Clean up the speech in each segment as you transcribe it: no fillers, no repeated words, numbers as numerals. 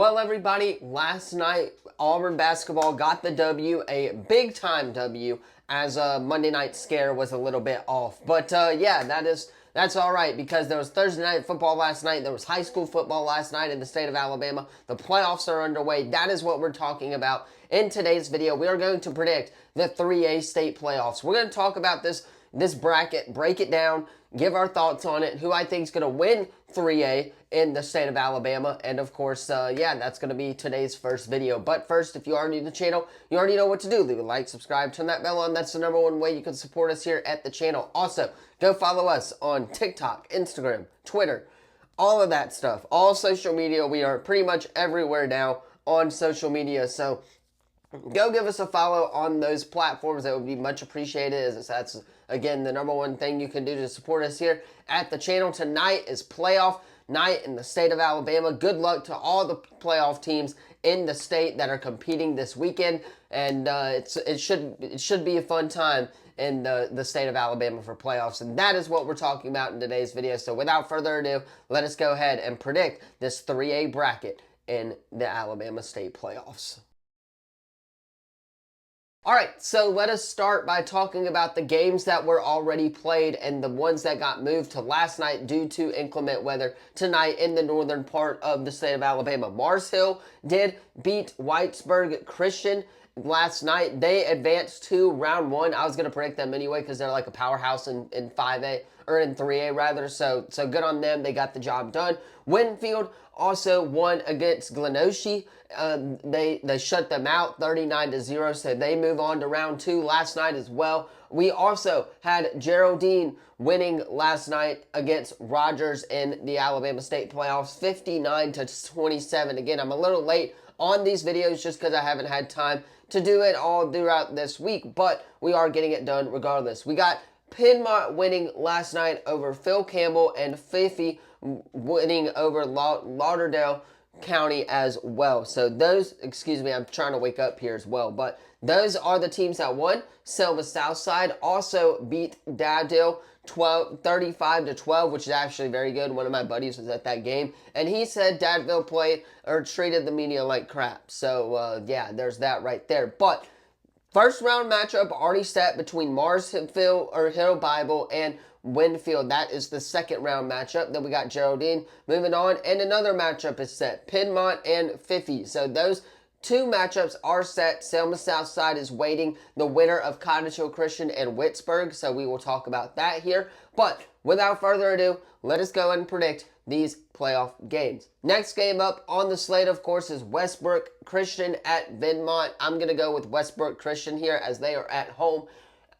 Well, everybody, last night Auburn basketball got the W, a big time W, as a Monday night scare was a little bit off. But yeah, that's all right because there was Thursday night football last night. There was high school football last night in the state of Alabama. The playoffs are underway. That is what we're talking about in today's video. We are going to predict the 3A state playoffs. We're going to talk about this bracket, break it down, give our thoughts on it, who I think is going to win 3A in the state of Alabama, and of course, yeah, that's going to be today's first video. But first, if you are new to the channel, you already know what to do. Leave a like, subscribe, turn that bell on. That's the #1 way you can support us here at the channel. Also, go follow us on TikTok, Instagram, Twitter, all of that stuff. All social media. We are pretty much everywhere now on social media, so go give us a follow on those platforms. That would be much appreciated, as that's, again, the #1 thing you can do to support us here at the channel. Tonight is playoff night in the state of Alabama. Good luck to all the playoff teams in the state that are competing this weekend, and it should be a fun time in the state of Alabama for playoffs, and that is what we're talking about in today's video. So without further ado, let us go ahead and predict this 3A bracket in the Alabama state playoffs. Alright, so let us start by talking about the games that were already played and the ones that got moved to last night due to inclement weather tonight in the northern part of the state of Alabama. Mars Hill did beat Whitesburg Christian last night. They advanced to round 1. I was going to predict them anyway because they're like a powerhouse in 5A, or in 3A rather, so good on them. They got the job done. Winfield also won against Glenorchy. They shut them out 39-0, so they move on to round 2 last night as well. We also had Geraldine winning last night against Rogers in the Alabama State playoffs, 59-27. Again, I'm a little late on these videos just because I haven't had time to do it all throughout this week, but we are getting it done regardless. We got Piedmont winning last night over Phil Campbell, and Fifi winning over Lauderdale County as well. So those, excuse me, I'm trying to wake up here as well, but those are the teams that won. Selma Southside also beat Daddale 35-12, which is actually very good. One of my buddies was at that game, and he said Dadville played or treated the media like crap. So yeah, there's that right there. But first round matchup already set between Mars Hill Bible and Winfield. That is the second round matchup. Then we got Geraldine moving on, and another matchup is set, Piedmont and Fifi. So those two matchups are set. Selma Southside is waiting the winner of Cottage Hill Christian and Whitesburg, so we will talk about that here. But without further ado, let us go and predict these playoff games. Next game up on the slate, of course, is Westbrook Christian at Vinmont. I'm going to go with Westbrook Christian here as they are at home,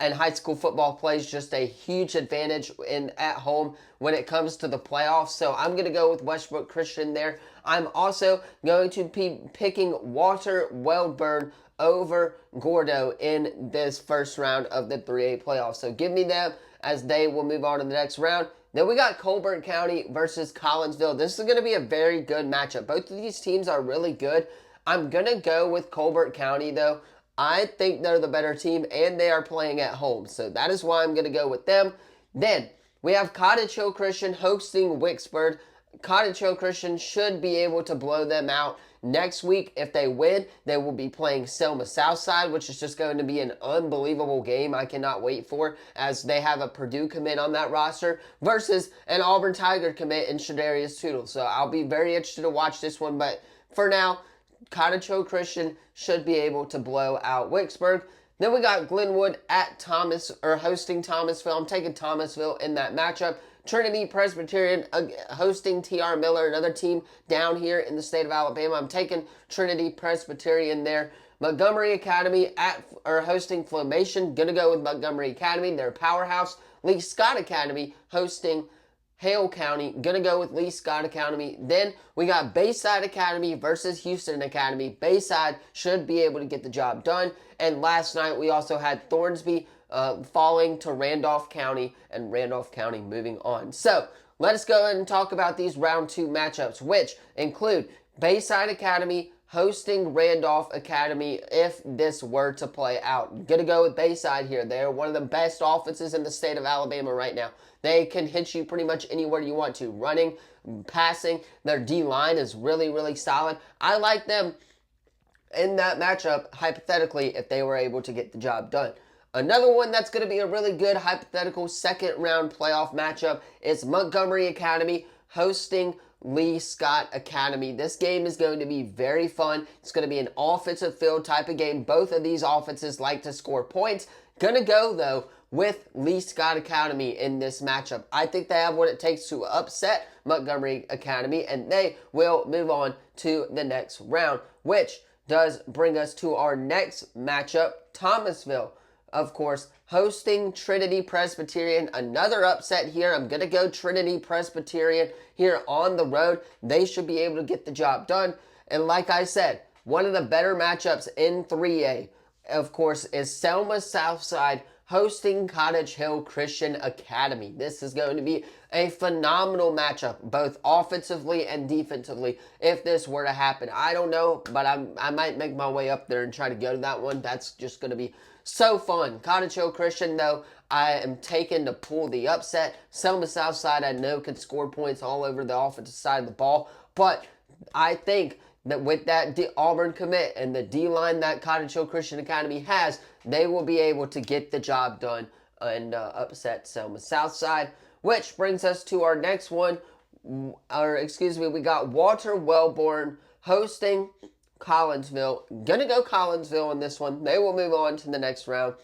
and high school football plays just a huge advantage at home when it comes to the playoffs. So I'm going to go with Westbrook Christian there. I'm also going to be picking Walter Wellburn over Gordo in this first round of the 3A playoffs. So give me them as they will move on to the next round. Then we got Colbert County versus Collinsville. This is going to be a very good matchup. Both of these teams are really good. I'm going to go with Colbert County, though. I think they're the better team, and they are playing at home. So that is why I'm going to go with them. Then we have Cottage Hill Christian hosting Wicksburg. Cottage Hill Christian should be able to blow them out next week. If they win, they will be playing Selma Southside, which is just going to be an unbelievable game. I cannot wait for, as they have a Purdue commit on that roster versus an Auburn Tiger commit in Shadarius Tootle. So I'll be very interested to watch this one, but for now, Cottage Hill Christian should be able to blow out Wicksburg. Then we got Glenwood at hosting Thomasville. I'm taking Thomasville in that matchup. Trinity Presbyterian hosting TR Miller, another team down here in the state of Alabama. I'm taking Trinity Presbyterian there. Montgomery Academy hosting Formation. Gonna go with Montgomery Academy. They're a powerhouse. Lee Scott Academy hosting Hale County. Gonna go with Lee Scott Academy. Then we got Bayside Academy versus Houston Academy. Bayside should be able to get the job done. And last night we also had Thornsby falling to Randolph County, and Randolph County moving on. So let us go ahead and talk about these round 2 matchups, which include Bayside Academy hosting Randolph Academy if this were to play out. I'm gonna go with Bayside here. They're one of the best offenses in the state of Alabama right now. They can hit you pretty much anywhere you want to. Running, passing. Their D-line is really, really solid. I like them in that matchup, hypothetically, if they were able to get the job done. Another one that's going to be a really good hypothetical second round playoff matchup is Montgomery Academy hosting Lee Scott Academy. This game is going to be very fun. It's going to be an offensive field type of game. Both of these offenses like to score points. Gonna go, though, with Lee Scott Academy in this matchup. I think they have what it takes to upset Montgomery Academy, and they will move on to the next round, which does bring us to our next matchup, Thomasville, of course, hosting Trinity Presbyterian. Another upset here. I'm going to go Trinity Presbyterian here on the road. They should be able to get the job done. And like I said, one of the better matchups in 3A, of course, is Selma Southside hosting Cottage Hill Christian Academy. This is going to be a phenomenal matchup, both offensively and defensively, if this were to happen. I don't know, but I might make my way up there and try to go to that one. That's just going to be so fun. Cottage Hill Christian, though, I am taking to pull the upset. Selma Southside, I know, can score points all over the offensive side of the ball, but I think that with that Auburn commit and the D-line that Cottage Hill Christian Academy has, they will be able to get the job done and upset Selma Southside, which brings us to our next one. We got Walter Wellborn hosting Collinsville. Gonna go Collinsville in this one. They will move on to the next round.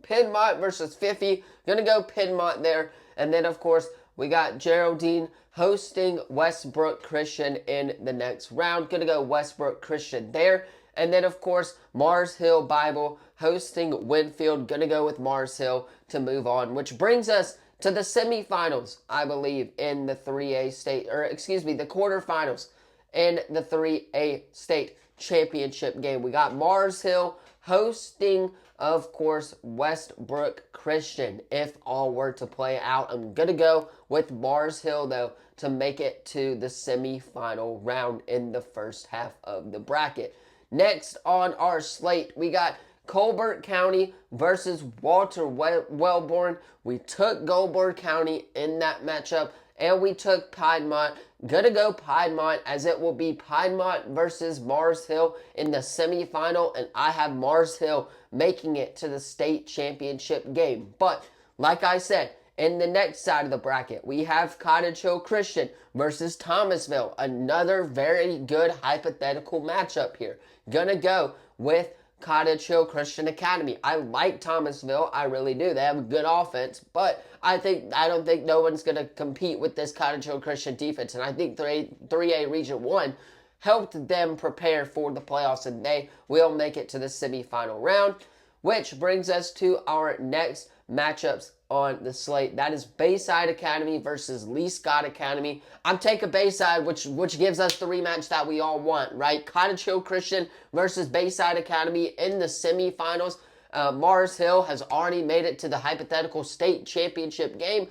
Piedmont versus Fife. Gonna go Piedmont there. And then, of course, we got Geraldine hosting Westbrook Christian in the next round. Gonna go Westbrook Christian there. And then, of course, Mars Hill Bible hosting Winfield. Gonna go with Mars Hill to move on, which brings us to the semifinals, I believe, in the 3A state, the quarterfinals in the 3A state championship game. We got Mars Hill hosting, of course, Westbrook Christian. If all were to play out, I'm going to go with Mars Hill, though, to make it to the semifinal round in the first half of the bracket. Next on our slate, we got Colbert County versus Walter Wellborn. We took Colbert County in that matchup, and we took Piedmont. Gonna go Piedmont, as it will be Piedmont versus Mars Hill in the semifinal, and I have Mars Hill making it to the state championship game. But like I said, in the next side of the bracket, we have Cottage Hill Christian versus Thomasville. Another very good hypothetical matchup here. Gonna go with Cottage Hill Christian Academy. I like Thomasville. I really do. They have a good offense, but I don't think no one's going to compete with this Cottage Hill Christian defense. And I think 3A Region 1 helped them prepare for the playoffs, and they will make it to the semifinal round, which brings us to our next matchups on the slate. That is Bayside Academy versus Lee Scott Academy. I'm taking Bayside, which gives us the rematch that we all want, right? Cottage Hill Christian versus Bayside Academy in the semifinals. Mars Hill has already made it to the hypothetical state championship game,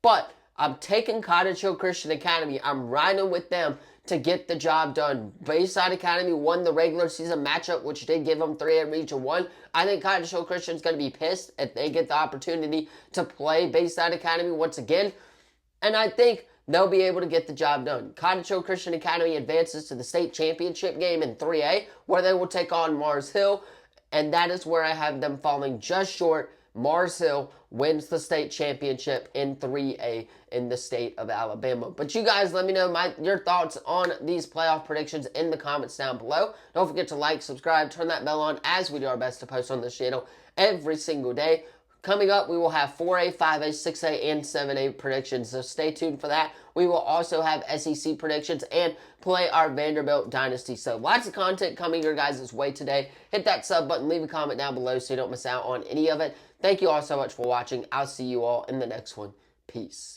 but I'm taking Cottage Hill Christian Academy. I'm riding with them to get the job done. Bayside Academy won the regular season matchup, which did give them 3A Region 1. I think Cottage Hill Christian's going to be pissed if they get the opportunity to play Bayside Academy once again. And I think they'll be able to get the job done. Cottage Hill Christian Academy advances to the state championship game in 3A, where they will take on Mars Hill. And that is where I have them falling just short. Mars Hill wins the state championship in 3A in the state of Alabama. But you guys, let me know your thoughts on these playoff predictions in the comments down below. Don't forget to like, subscribe, turn that bell on, as we do our best to post on this channel every single day. Coming up, we will have 4A, 5A, 6A, and 7A predictions, so stay tuned for that. We will also have SEC predictions and play our Vanderbilt Dynasty. So lots of content coming your guys' way today. Hit that sub button, leave a comment down below so you don't miss out on any of it. Thank you all so much for watching. I'll see you all in the next one. Peace.